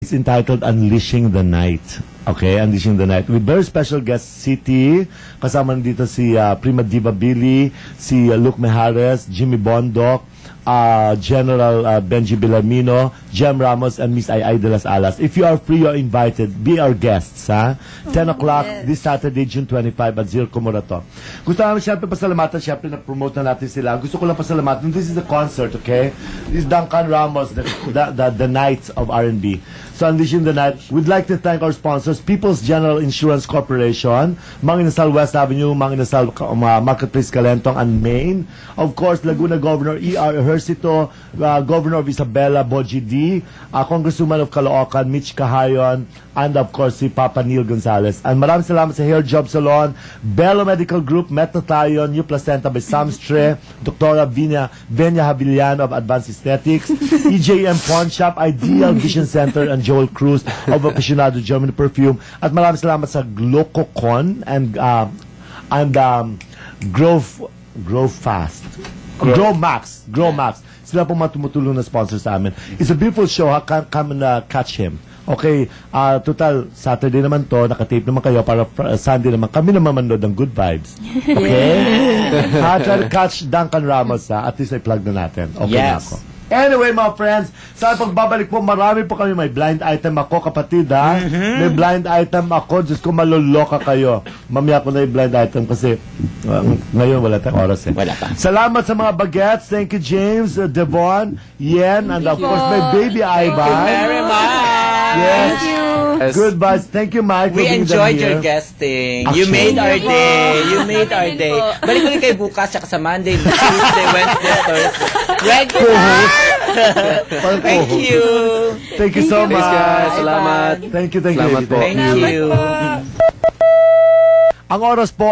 It's entitled Unleashing the Night. Okay, Unleashing the Night. With very special guest, City. Kasama dito si Prima Diva Billy, si Luke Mejares, Jimmy Bondoc, General Benji Villamino, Jem Ramos, and Miss Ay de las Alas. If you are free, you're invited. Be our guests, ha? 10 o'clock this Saturday, June 25 at Zirco Morato. Gusto namin siyempre pasalamatan, siyempre na-promote na natin sila. Gusto ko lang pasalamatan. This is the concert, okay? This is Duncan Ramos, the night of R&B. So, Unleashing the Night, we'd like to thank our sponsors, People's General Insurance Corporation, Mang Inasal West Avenue, Mang Inasal Marketplace Calentong, and Maine. Of course, Laguna Governor E.R. Ejercito, Governor of Isabela, Boji D, Congresswoman of Caloocan, Mitch Cahayon, and of course, si Papa Neil Gonzalez. And maraming salamat sa Hair Job Salon, Bello Medical Group, Metathion, New Placenta by Samstre, Dr. Venia Haviliano of Advanced Aesthetics, EJM Pawn Shop, Ideal Vision Center, and Joel Cruz of Aficionado German Perfume. At maraming salamat sa Glococon and Grow Fast. Grow Max. Sila po tumutulong na sponsor sa amin. It's a beautiful show. Come and catch him. Okay, total, Saturday naman to, nakatape naman kayo para Sunday naman. Kami naman manood ng Good Vibes. Okay? Try to catch Duncan Ramos, ha? At least ay plug na natin. Okay na ako. Anyway, mga friends, sa pagbabalik po, marami po kami. May blind item ako, kapatid, ha? May blind item ako. Diyos ko, maloloka kayo. Mamaya ko na yung blind item kasi ngayon wala tayong oras, eh. Wala pa. Salamat sa mga bagets. Thank you, James, Devon, Yen, and of course, my baby Ivan. Thank you very much. Yes. Thank you. Goodbye. Thank you, Mike. We enjoyed your guesting. You made our day. You made our day. Balik ulit kayo bukas, tsaka sa Monday, Tuesday, Wednesday, Thursday. Regular. Thank you. Thank you so much. Guys. Salamat. Thank you. Salamat po. Thank you. Ang oras po